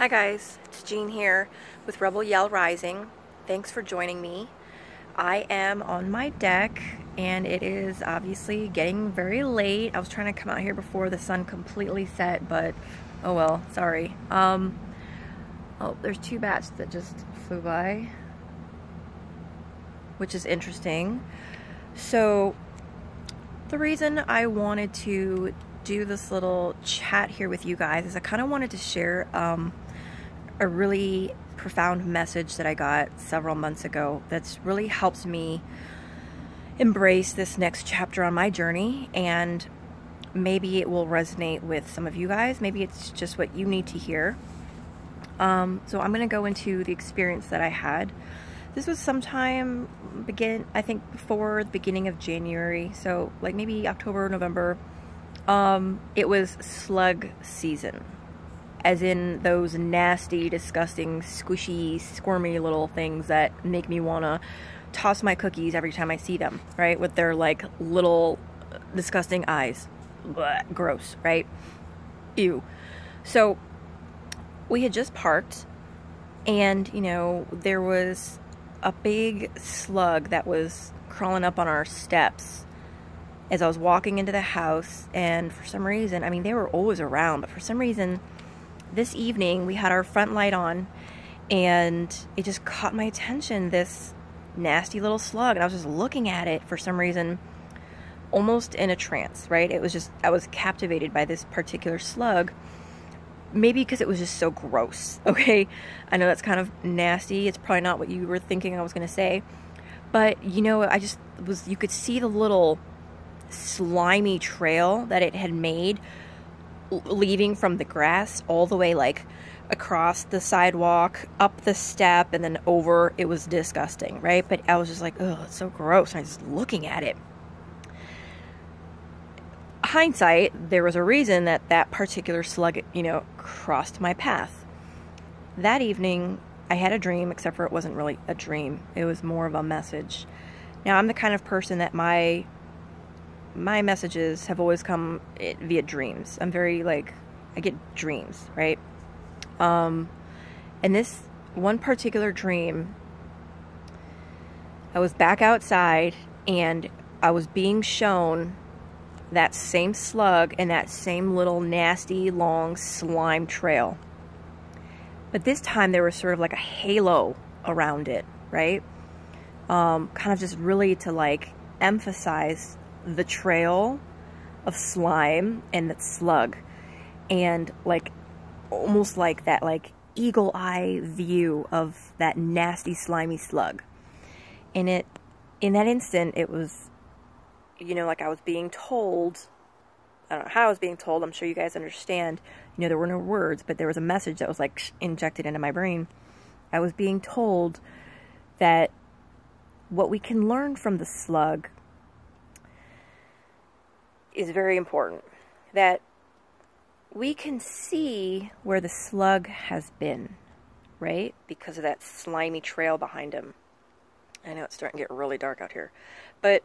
Hi guys, it's Jean here with Rebel Yell Rising. Thanks for joining me. I am on my deck and it is obviously getting very late. I was trying to come out here before the sun completely set, but oh well, sorry. Oh, there's two bats that just flew by, which is interesting. So the reason I wanted to do this little chat here with you guys is I kind of wanted to share a really profound message that I got several months ago that's really helped me embrace this next chapter on my journey, and maybe it will resonate with some of you guys. Maybe it's just what you need to hear. So I'm going to go into the experience that I had. This was sometime I think before the beginning of January, so like maybe October, November. It was slug season, as in those nasty, disgusting, squishy, squirmy little things that make me want to toss my cookies every time I see them, right? With their like little disgusting eyes. Blech, gross, right? Ew. So we had just parked, and you know, there was a big slug that was crawling up on our steps as I was walking into the house. And for some reason, I mean, they were always around, but for some reason this evening we had our front light on and it just caught my attention, this nasty little slug, and I was just looking at it for some reason, almost in a trance, right? It was just, I was captivated by this particular slug, maybe because it was just so gross. Okay, I know that's kind of nasty. It's probably not what you were thinking I was going to say, but you know, I just was, you could see the little slimy trail that it had made, leaving from the grass all the way like across the sidewalk, up the step, and then over. It was disgusting, right? But I was just like, oh, it's so gross. And I was just looking at it. Hindsight, there was a reason that that particular slug, you know, crossed my path. That evening, I had a dream, except for it wasn't really a dream. It was more of a message. Now, I'm the kind of person that my messages have always come via dreams. I'm very like, I get dreams, right? And this one particular dream, I was back outside and I was being shown that same slug and that same little nasty long slime trail. But this time there was sort of like a halo around it, right? Kind of just really to like emphasize the trail of slime and that slug, and like almost like that like eagle eye view of that nasty slimy slug. And it, in that instant, it was, you know, like I was being told, I don't know how I was being told, I'm sure you guys understand, you know, there were no words, but there was a message that was like injected into my brain. I was being told that what we can learn from the slug is very important, that we can see where the slug has been, right? Because of that slimy trail behind him. I know it's starting to get really dark out here, but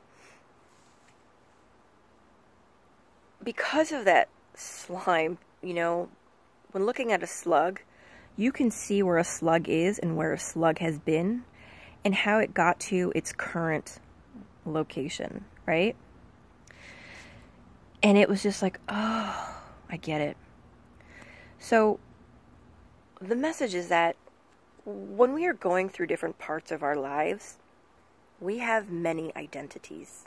because of that slime, you know, when looking at a slug, you can see where a slug is and where a slug has been and how it got to its current location, right? And it was just like, oh, I get it. So the message is that when we are going through different parts of our lives, we have many identities.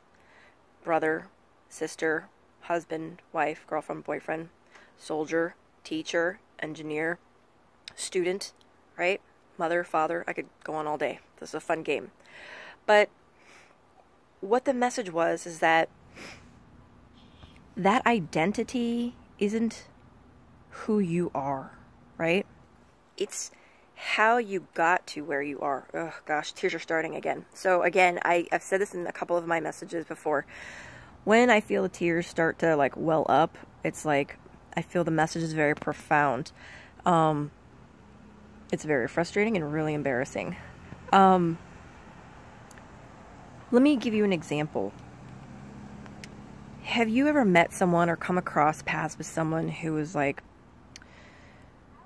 Brother, sister, husband, wife, girlfriend, boyfriend, soldier, teacher, engineer, student, right? Mother, father. I could go on all day. This is a fun game. But what the message was is that that identity isn't who you are, right? It's how you got to where you are. Oh gosh, tears are starting again. So again, I've said this in a couple of my messages before. When I feel the tears start to like well up, it's like I feel the message is very profound. It's very frustrating and really embarrassing. Let me give you an example. Have you ever met someone or come across paths with someone who was like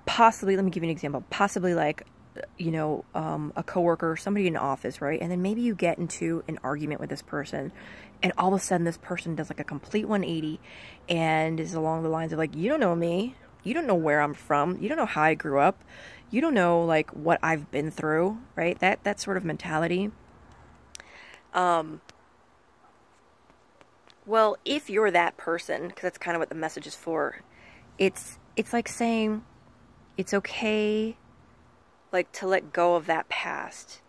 possibly, let me give you an example, possibly like, you know, a coworker, somebody in the office, right? And then maybe you get into an argument with this person, and all of a sudden this person does like a complete 180 and is along the lines of like, you don't know me, you don't know where I'm from, you don't know how I grew up, you don't know like what I've been through, right? That sort of mentality. Well, if you're that person, because that's kind of what the message is for, it's like saying it's okay, like, to let go of that past.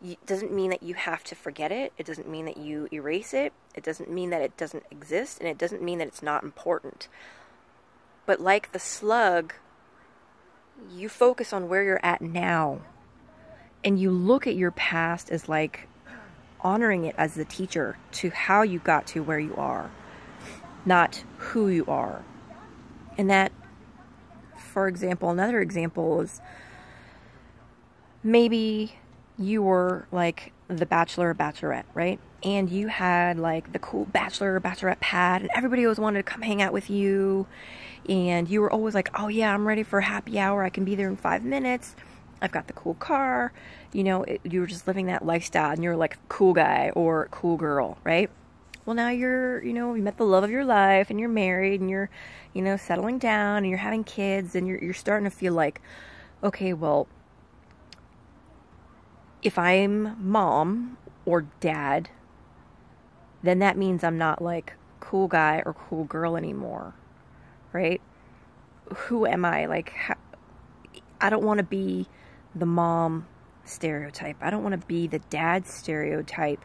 It doesn't mean that you have to forget it. It doesn't mean that you erase it. It doesn't mean that it doesn't exist, and it doesn't mean that it's not important. But like the slug, you focus on where you're at now, and you look at your past as like honoring it as the teacher to how you got to where you are, not who you are. And that, for example, another example is maybe you were like the bachelor or bachelorette, right? And you had like the cool bachelor or bachelorette pad, and everybody always wanted to come hang out with you, and you were always like, oh yeah, I'm ready for a happy hour, I can be there in 5 minutes, I've got the cool car, you know, you were just living that lifestyle, and you're like cool guy or cool girl, right? Well, now you're, you know, you met the love of your life, and you're married, and you're, you know, settling down, and you're having kids, and you're starting to feel like, okay, well, if I'm mom or dad, then that means I'm not like cool guy or cool girl anymore, right? Who am I? Like, I don't want to be the mom stereotype. I don't want to be the dad stereotype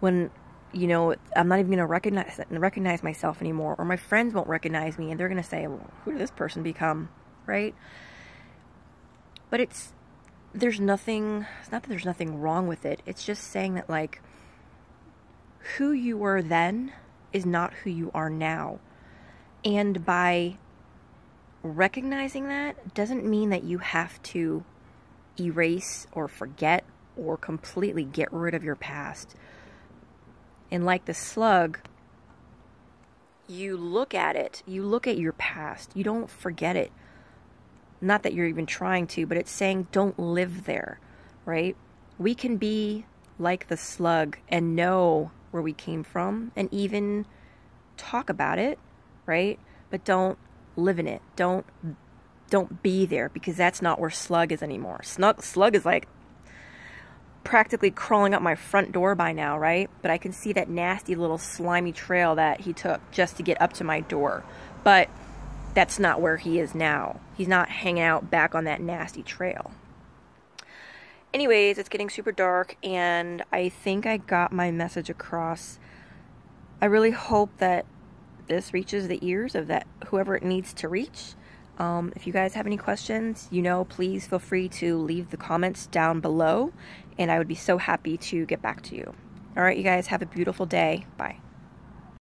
when, you know, I'm not even going to recognize myself anymore, or my friends won't recognize me, and they're going to say, well, who did this person become, right? But it's not that there's nothing wrong with it. It's just saying that, like, who you were then is not who you are now. And by recognizing that doesn't mean that you have to erase or forget or completely get rid of your past. And like the slug, you look at it, you look at your past, you don't forget it. Not that you're even trying to, but it's saying don't live there, right? We can be like the slug and know where we came from and even talk about it, right? But don't live in it. Don't be there, because that's not where slug is anymore. Slug is like practically crawling up my front door by now, right? But I can see that nasty little slimy trail that he took just to get up to my door. But that's not where he is now. He's not hanging out back on that nasty trail. Anyways, it's getting super dark, and I think I got my message across. I really hope that this reaches the ears of whoever it needs to reach. If you guys have any questions, you know, please feel free to leave the comments down below, and I would be so happy to get back to you. All right, you guys have a beautiful day. Bye.